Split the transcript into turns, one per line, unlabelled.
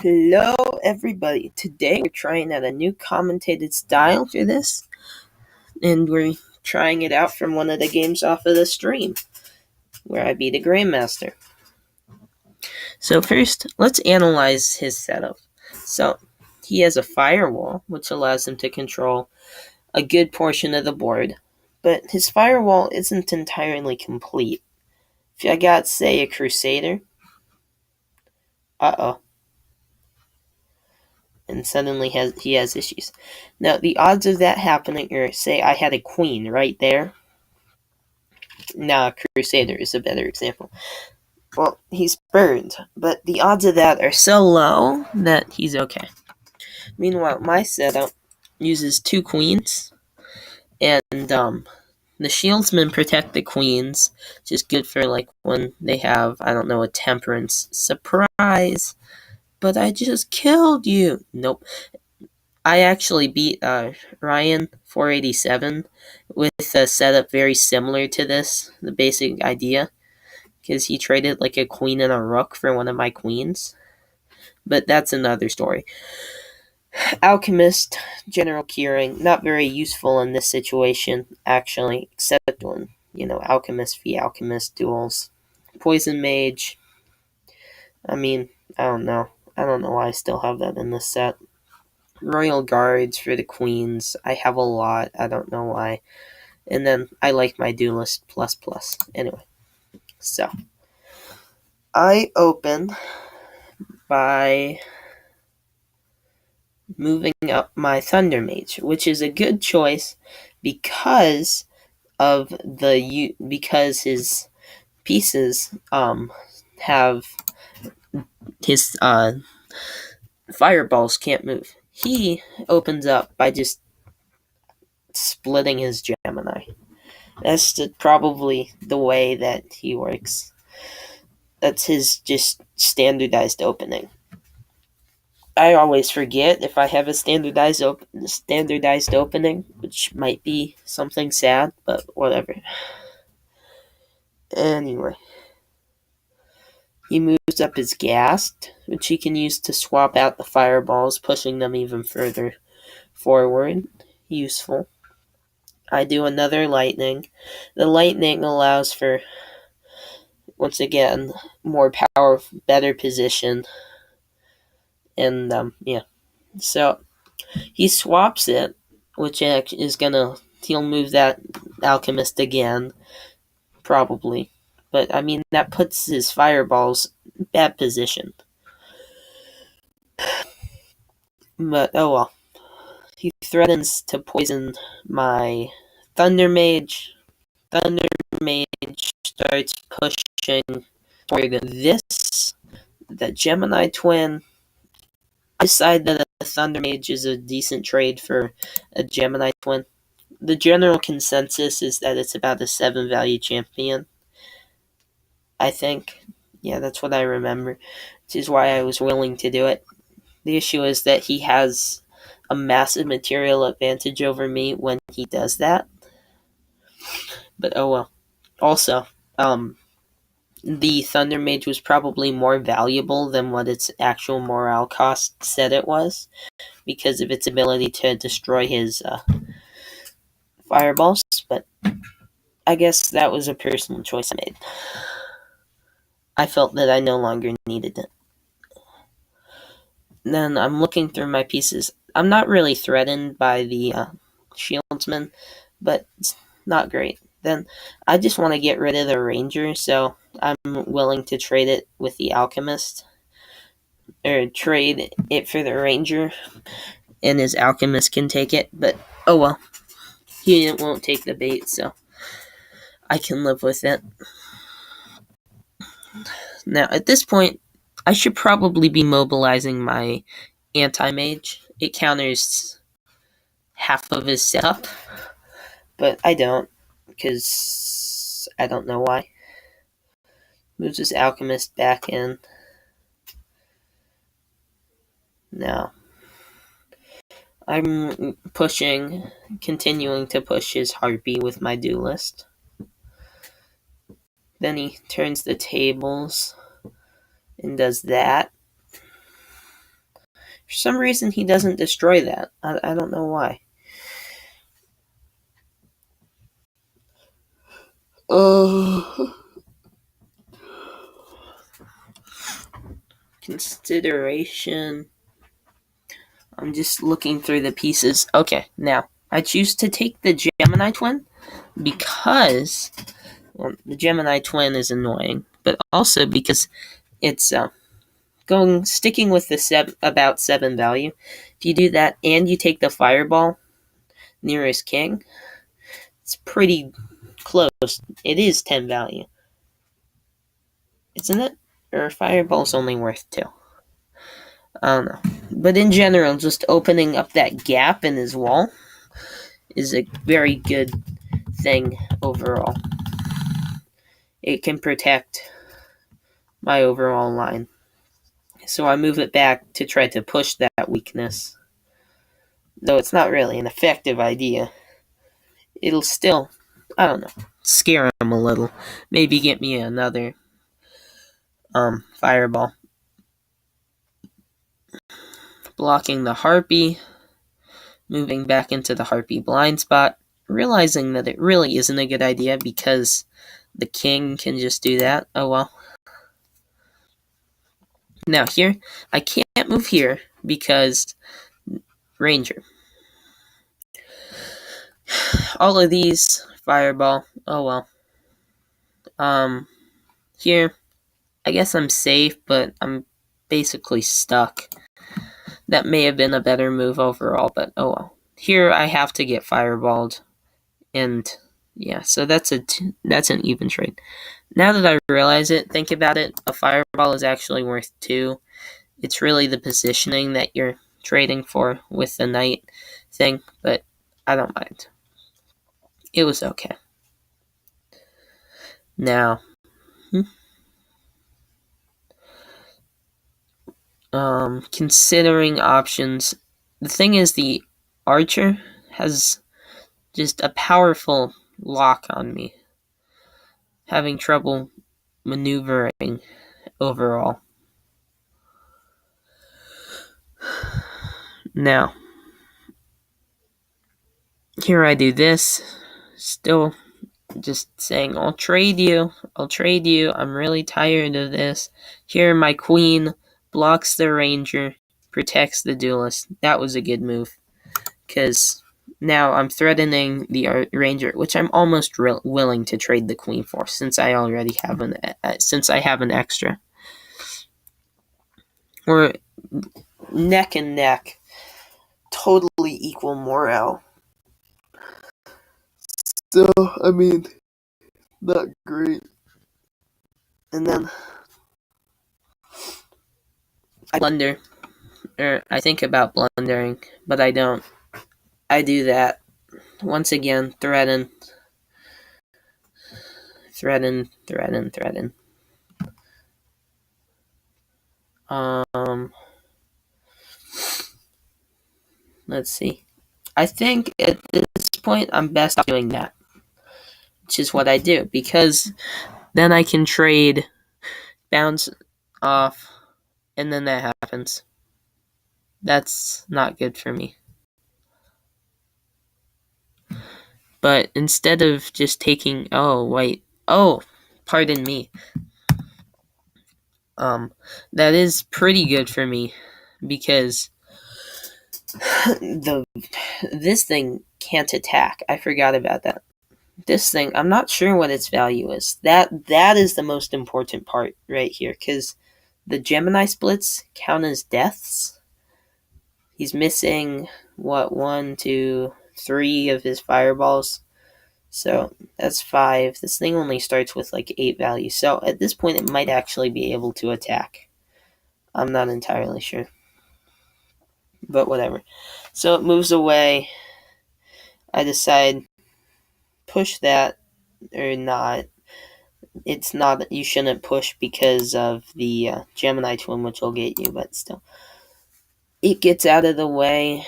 Hello, everybody. Today we're trying out a new commentated style for this, and we're trying it out from one of the games off of the stream, where I beat a Grandmaster. So first, let's analyze his setup. So, he has a firewall, which allows him to control a good portion of the board, but his firewall isn't entirely complete. If I got, say, a Crusader, and suddenly he has issues. Now, the odds of that happening are, say I had a queen right there. Now, Crusader is a better example. Well, he's burned, but the odds of that are so low that he's okay. Meanwhile, my setup uses two queens, and the shieldsmen protect the queens, which is good for like when they have, I don't know, a temperance surprise. But I just killed you. Nope. I actually beat Ryan 487 with a setup very similar to this, the basic idea, because he traded like a queen and a rook for one of my queens. But that's another story. Alchemist, general curing, not very useful in this situation, actually, except when, Alchemist v Alchemist duels. Poison Mage, I don't know. I don't know why I still have that in this set. Royal Guards for the queens. I have a lot. I don't know why. And then I like my Duelist plus plus. Anyway, so I open by moving up my Thunder Mage, which is a good choice because because his pieces have his fireballs can't move. He opens up by just splitting his Gemini. That's probably the way that he works. That's his just standardized opening. I always forget if I have a standardized opening, which might be something sad, but whatever. Anyway, he moves up his Ghast, which he can use to swap out the fireballs, pushing them even further forward. Useful. I do another lightning. The lightning allows for, once again, more power, better position, and so he swaps it, which is he'll move that Alchemist again, probably, but that puts his fireballs in bad position. But oh well. He threatens to poison my Thunder Mage. Thunder Mage starts pushing toward the Gemini twin. I decide that a Thunder Mage is a decent trade for a Gemini twin. The general consensus is that it's about a 7 value champion. I think. Yeah, that's what I remember. Which is why I was willing to do it. The issue is that he has a massive material advantage over me when he does that. But oh well. Also, the Thunder Mage was probably more valuable than what its actual morale cost said it was, because of its ability to destroy his fireballs, but I guess that was a personal choice I made. I felt that I no longer needed it. Then I'm looking through my pieces. I'm not really threatened by the shieldsman, but it's not great. Then I just want to get rid of the ranger, so I'm willing to trade it with the alchemist, or trade it for the ranger, and his alchemist can take it. But oh well, he won't take the bait, so I can live with it. Now at this point, I should probably be mobilizing my anti-mage. It counters half of his setup, but I don't, because I don't know why. Moves his alchemist back in. Now, I'm continuing to push his harpy with my duelist. Then he turns the tables and does that. For some reason, he doesn't destroy that. I don't know why. Consideration. I'm just looking through the pieces. Okay, now I choose to take the Gemini twin because, well, the Gemini twin is annoying, but also because it's sticking with the about 7 value. If you do that and you take the fireball nearest king, it's pretty close. It is 10 value, isn't it? Or fireball's only worth 2. I don't know. But in general, just opening up that gap in his wall is a very good thing overall. It can protect my overall line. So I move it back to try to push that weakness. Though it's not really an effective idea. It'll still, I don't know, scare him a little. Maybe get me another fireball. Blocking the harpy. Moving back into the harpy blind spot. Realizing that it really isn't a good idea because the king can just do that. Oh well. Now here, I can't move here because ranger. All of these, fireball. Oh well. Here, I guess I'm safe, but I'm basically stuck. That may have been a better move overall, but oh well. Here I have to get fireballed, and yeah, so that's an even trade. Now that I realize it, think about it, a fireball is actually worth 2. It's really the positioning that you're trading for with the knight thing, but I don't mind. It was okay. Now, considering options, the thing is the archer has just a powerful lock on me. Having trouble maneuvering overall. Now, here I do this, still just saying, I'll trade you, I'm really tired of this. Here my queen blocks the ranger, protects the duelist. That was a good move, because now I'm threatening the ranger, which I'm almost willing to trade the queen for, since I already have an extra. We're neck and neck, totally equal morale. So, I mean, not great. And then I blunder, or I think about blundering, but I don't. I do that. Once again, threaten. Let's see. I think at this point I'm best doing that, which is what I do, because then I can trade, bounce off, and then that happens. That's not good for me. But instead of just taking, pardon me. That is pretty good for me, because this thing can't attack. I forgot about that. This thing, I'm not sure what its value is. That is the most important part right here, because the Gemini splits count as deaths. He's missing, 1, 2, 3 of his fireballs. So that's 5. This thing only starts with 8 values. So at this point, it might actually be able to attack. I'm not entirely sure. But whatever. So it moves away. I decide, push that or not. It's not, you shouldn't push because of the Gemini twin, which will get you, but still. It gets out of the way.